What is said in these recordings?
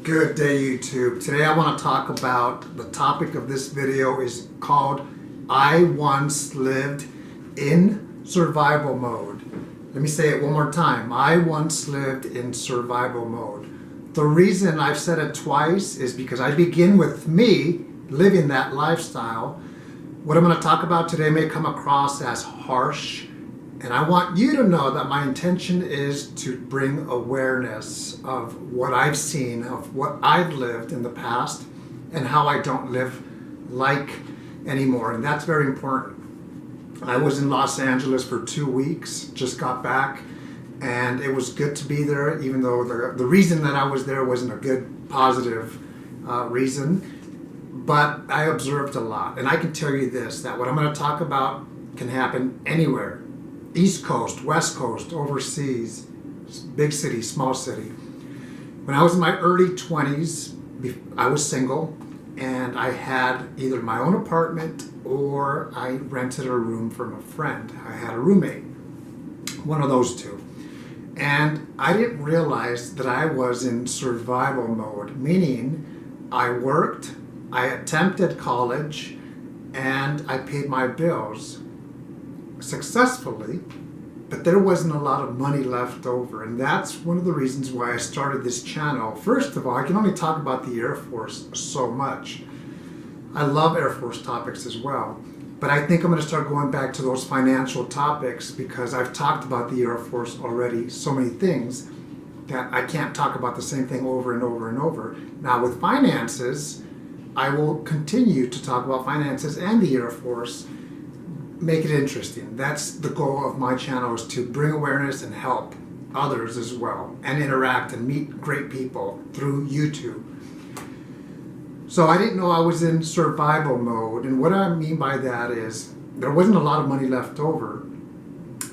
Good day, YouTube. Today I want to talk about the topic of this video is called I once lived in survival mode. Let me say it one more time. I once lived in survival mode. The reason I've said it twice is because I begin with me living that lifestyle. What I'm going to talk about today may come across as harsh, and I want you to know that my intention is to bring awareness of what I've seen, of what I've lived in the past, and how I don't live like anymore. And that's very important. I was in Los Angeles for 2 weeks, just got back, and it was good to be there, even though the reason that I was there wasn't a good, positive reason. But I observed a lot. And I can tell you this, that what I'm going to talk about can happen anywhere. East Coast, West Coast, overseas, big city, small city. When I was in my early 20s, I was single, and I had either my own apartment or I rented a room from a friend. I had a roommate, one of those two. And I didn't realize that I was in survival mode, meaning I worked, I attempted college, and I paid my bills successfully, but there wasn't a lot of money left over. And that's one of the reasons why I started this channel. First of all, I can only talk about the Air Force so much. I love Air Force topics as well, but I think I'm going to start going back to those financial topics because I've talked about the Air Force already, so many things that I can't talk about the same thing over and over and over. Now with finances, I will continue to talk about finances and the Air Force. Make it interesting. That's the goal of my channel, is to bring awareness and help others as well, and interact and meet great people through YouTube. So I didn't know I was in survival mode, and what I mean by that is there wasn't a lot of money left over,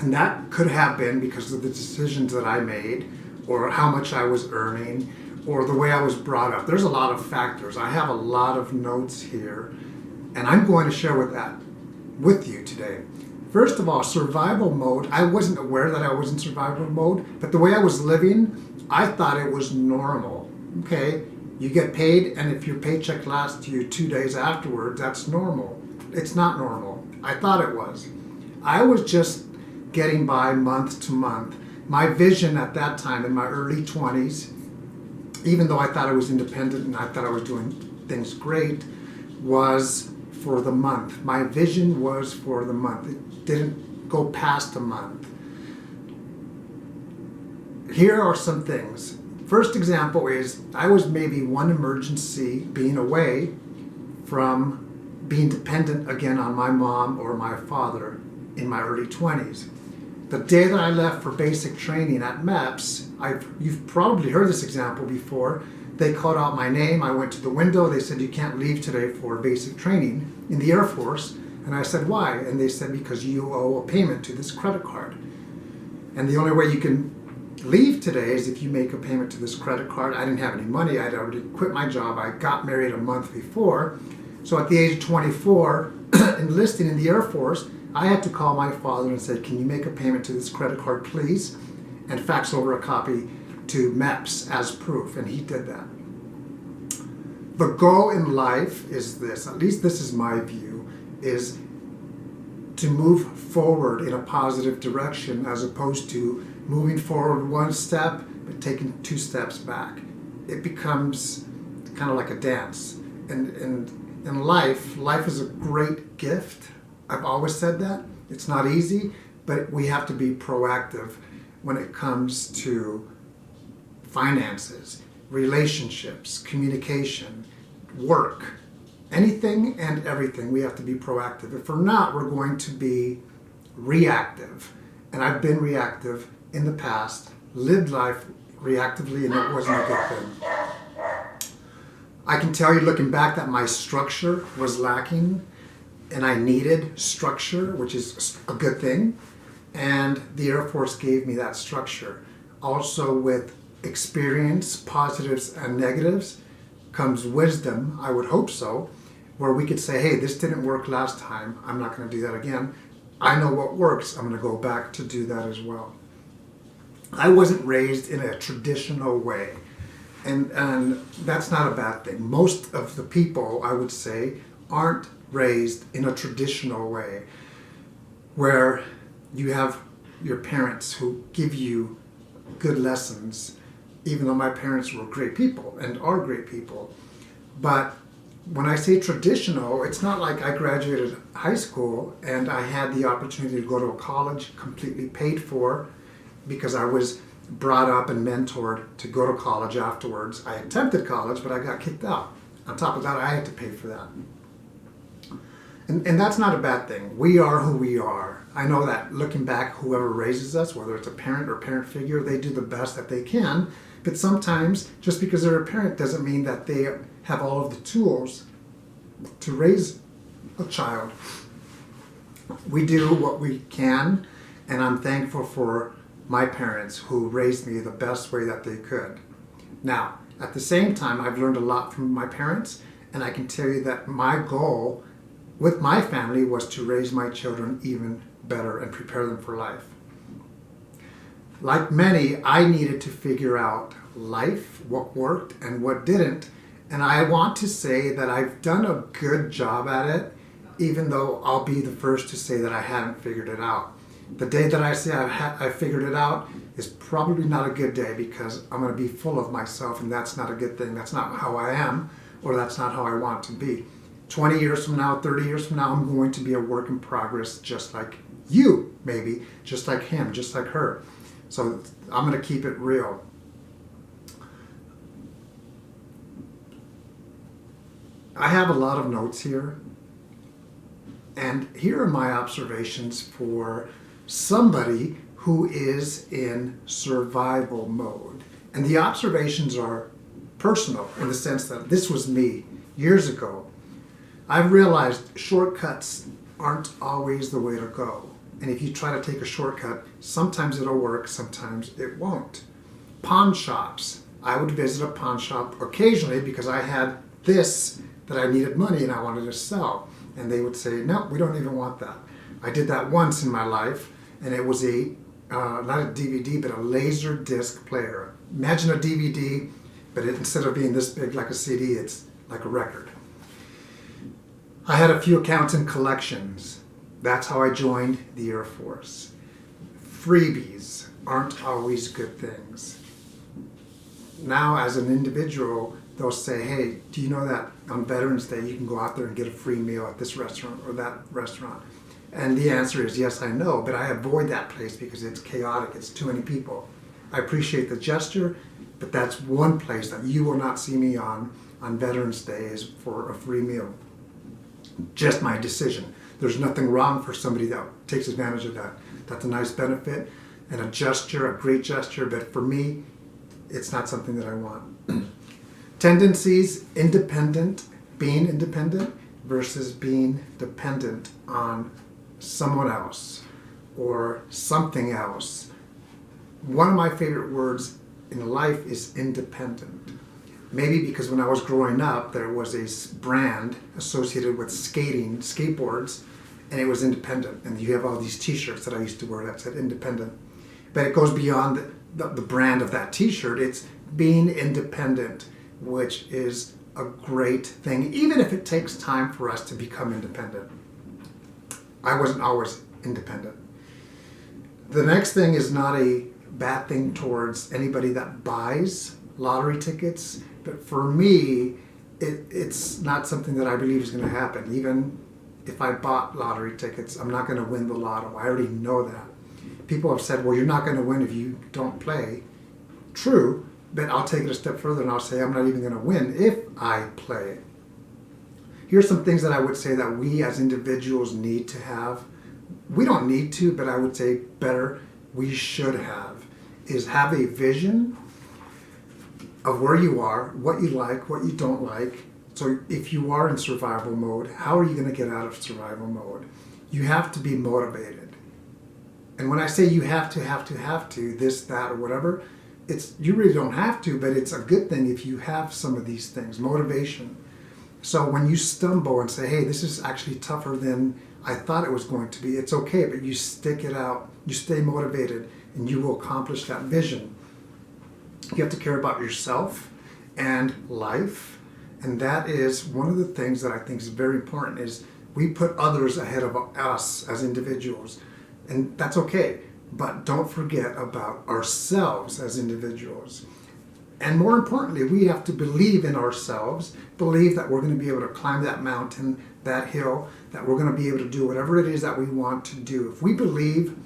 and that could have been because of the decisions that I made, or how much I was earning, or the way I was brought up. There's a lot of factors. I have a lot of notes here, and I'm going to share with you today. First of all, survival mode. I wasn't aware that I was in survival mode, but the way I was living, I thought it was normal. Okay, you get paid, and if your paycheck lasts you 2 days afterwards, that's normal. It's not normal. I thought it was. I was just getting by month to month. My vision at that time, in my early 20s, even though I thought I was independent and I thought I was doing things great, was for the month. My vision was for the month. It didn't go past a month. Here are some things. First example is I was maybe one emergency being away from being dependent again on my mom or my father in my early 20s. The day that I left for basic training at MEPS, you've probably heard this example before. They called out my name. I went to the window. They said, "You can't leave today for basic training in the Air Force." And I said, "Why?" And they said, "Because you owe a payment to this credit card. And the only way you can leave today is if you make a payment to this credit card." I didn't have any money. I'd already quit my job. I got married a month before. So at the age of 24, enlisting in the Air Force, I had to call my father and say, "Can you make a payment to this credit card, please?" And fax over a copy to MEPS as proof, and he did that. The goal in life is this, at least this is my view, is to move forward in a positive direction as opposed to moving forward one step but taking 2 steps back. It becomes kind of like a dance. And in life is a great gift. I've always said that. It's not easy, but we have to be proactive when it comes to finances, relationships, communication, work, anything and everything. We have to be proactive. If we're not, we're going to be reactive. And I've been reactive in the past, lived life reactively, and it wasn't a good thing. I can tell you, looking back, that my structure was lacking, and I needed structure, which is a good thing. And the Air Force gave me that structure. Also, with experience, positives and negatives, comes wisdom, I would hope so, where we could say, "Hey, this didn't work last time. I'm not going to do that again. I know what works. I'm going to go back to do that as well." I wasn't raised in a traditional way. And that's not a bad thing. Most of the people, I would say, aren't raised in a traditional way where you have your parents who give you good lessons, even though my parents were great people and are great people. But when I say traditional, it's not like I graduated high school and I had the opportunity to go to a college completely paid for because I was brought up and mentored to go to college afterwards. I attempted college, but I got kicked out. On top of that, I had to pay for that. And that's not a bad thing. We are who we are. I know that looking back, whoever raises us, whether it's a parent or parent figure, they do the best that they can. But sometimes, just because they're a parent doesn't mean that they have all of the tools to raise a child. We do what we can, and I'm thankful for my parents who raised me the best way that they could. Now, at the same time, I've learned a lot from my parents, and I can tell you that my goal with my family was to raise my children even better and prepare them for life. Like many, I needed to figure out life, what worked and what didn't. And I want to say that I've done a good job at it, even though I'll be the first to say that I haven't figured it out. The day that I say I figured it out is probably not a good day because I'm going to be full of myself, and that's not a good thing. That's not how I am, or that's not how I want to be. 20 years from now, 30 years from now, I'm going to be a work in progress just like you, maybe, just like him, just like her. So I'm going to keep it real. I have a lot of notes here, and here are my observations for somebody who is in survival mode. And the observations are personal in the sense that this was me years ago. I've realized shortcuts aren't always the way to go. And if you try to take a shortcut, sometimes it'll work, sometimes it won't. Pawn shops. I would visit a pawn shop occasionally because I had this that I needed money and I wanted to sell. And they would say, no, we don't even want that. I did that once in my life, and it was not a DVD, but a laser disc player. Imagine a DVD, but instead of being this big like a CD, it's like a record. I had a few accounts in collections. That's how I joined the Air Force. Freebies aren't always good things. Now, as an individual, they'll say, hey, do you know that on Veterans Day you can go out there and get a free meal at this restaurant or that restaurant? And the answer is yes, I know, but I avoid that place because it's chaotic, it's too many people. I appreciate the gesture, but that's one place that you will not see me on Veterans Day is for a free meal. Just my decision. There's nothing wrong for somebody that takes advantage of that. That's a nice benefit and a gesture, a great gesture, but for me, it's not something that I want. Tendencies, being independent versus being dependent on someone else or something else. One of my favorite words in life is independent. Maybe because when I was growing up, there was a brand associated with skating, skateboards, and it was independent. And you have all these t-shirts that I used to wear that said independent. But it goes beyond the brand of that t-shirt. It's being independent, which is a great thing, even if it takes time for us to become independent. I wasn't always independent. The next thing is not a bad thing towards anybody that buys lottery tickets, but for me, it's not something that I believe is going to happen. Even if I bought lottery tickets, I'm not going to win the lotto. I already know that. People have said, well, you're not going to win if you don't play. True, but I'll take it a step further and I'll say I'm not even going to win if I play. Here's some things that I would say that we as individuals need to have. We don't need to, but I would say better, we should have, is have a vision of where you are, what you like, what you don't like. So if you are in survival mode, how are you going to get out of survival mode? You have to be motivated. And when I say you have to, this, that, or whatever, you really don't have to, but it's a good thing if you have some of these things. Motivation. So when you stumble and say, hey, this is actually tougher than I thought it was going to be, it's okay, but you stick it out, you stay motivated, and you will accomplish that vision. You have to care about yourself. and life. And that is one of the things that I think is very important, is we put others ahead of us as individuals. And that's okay. But don't forget about ourselves as individuals. And more importantly, we have to believe in ourselves, believe that we're going to be able to climb that mountain, that hill, that we're going to be able to do whatever it is that we want to do. If we believe,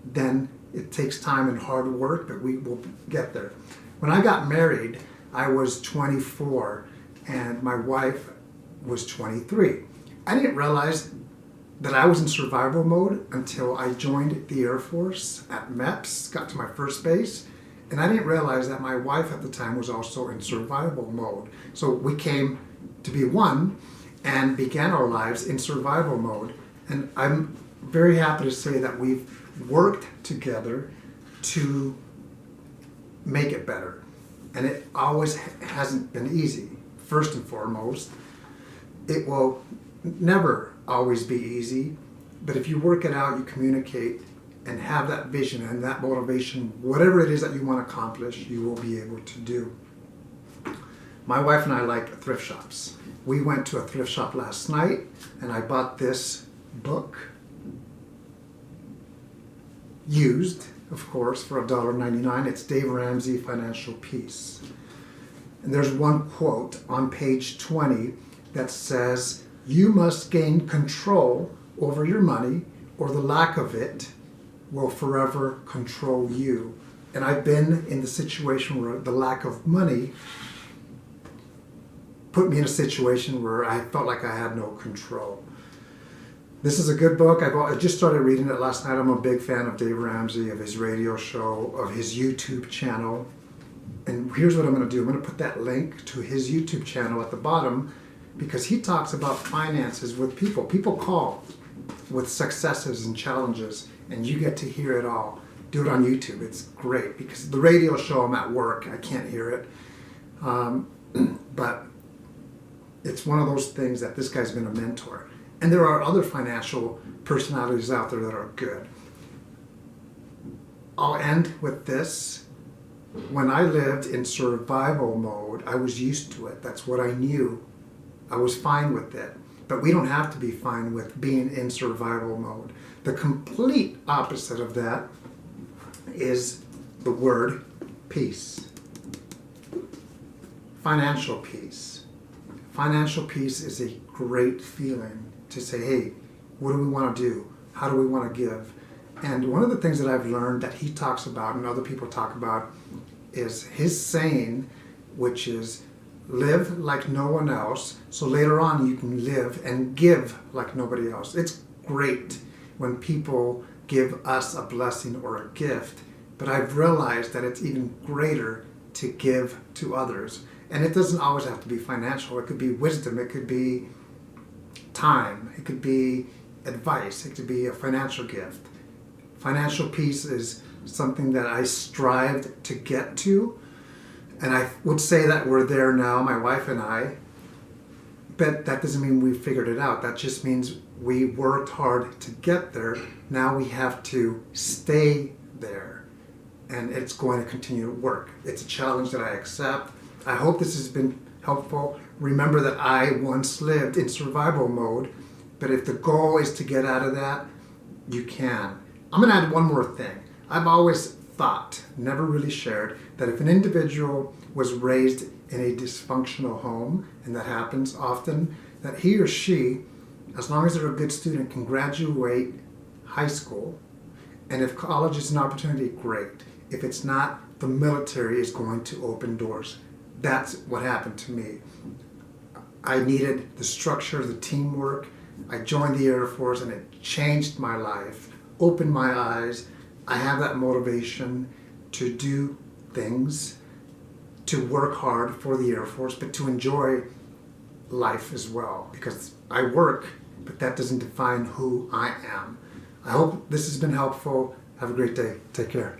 then it takes time and hard work, but we will get there. When I got married, I was 24 and my wife was 23. I didn't realize that I was in survival mode until I joined the Air Force at MEPS, got to my first base, and I didn't realize that my wife at the time was also in survival mode. So we came to be one and began our lives in survival mode. And I'm very happy to say that we've worked together to make it better. And it always hasn't been easy. First and foremost, it will never always be easy, but if you work it out, you communicate and have that vision and that motivation, whatever it is that you want to accomplish, you will be able to do. My wife and I like thrift shops. We went to a thrift shop last night and I bought this book, used, of course, for $1.99. It's Dave Ramsey, Financial Peace. And there's one quote on page 20 that says, "You must gain control over your money, or the lack of it will forever control you." And I've been in the situation where the lack of money put me in a situation where I felt like I had no control. This is a good book. I just started reading it last night. I'm a big fan of Dave Ramsey, of his radio show, of his YouTube channel. And here's what I'm going to do. I'm going to put that link to his YouTube channel at the bottom, because he talks about finances with people. People call with successes and challenges, and you get to hear it all. Do it on YouTube. It's great, because the radio show, I'm at work. I can't hear it. But it's one of those things that this guy's been a mentor. And there are other financial personalities out there that are good. I'll end with this. When I lived in survival mode, I was used to it. That's what I knew. I was fine with it. But we don't have to be fine with being in survival mode. The complete opposite of that is the word peace. Financial peace. Financial peace is a great feeling to say, hey, what do we want to do? How do we want to give? And one of the things that I've learned that he talks about and other people talk about is his saying, which is, live like no one else, so later on you can live and give like nobody else. It's great when people give us a blessing or a gift, but I've realized that it's even greater to give to others. And it doesn't always have to be financial. It could be wisdom, it could be time, it could be advice, it could be a financial gift. Financial peace is something that I strived to get to, and I would say that we're there now, my wife and I, but that doesn't mean we figured it out. That just means we worked hard to get there. Now we have to stay there, and it's going to continue to work. It's a challenge that I accept. I hope this has been helpful. Remember that I once lived in survival mode, but if the goal is to get out of that, you can. I'm going to add one more thing. I've always thought, never really shared, that if an individual was raised in a dysfunctional home, and that happens often, that he or she, as long as they're a good student, can graduate high school, and if college is an opportunity, great. If it's not, the military is going to open doors. That's what happened to me. I needed the structure, the teamwork. I joined the Air Force and it changed my life, opened my eyes. I have that motivation to do things, to work hard for the Air Force, but to enjoy life as well. Because I work, but that doesn't define who I am. I hope this has been helpful. Have a great day. Take care.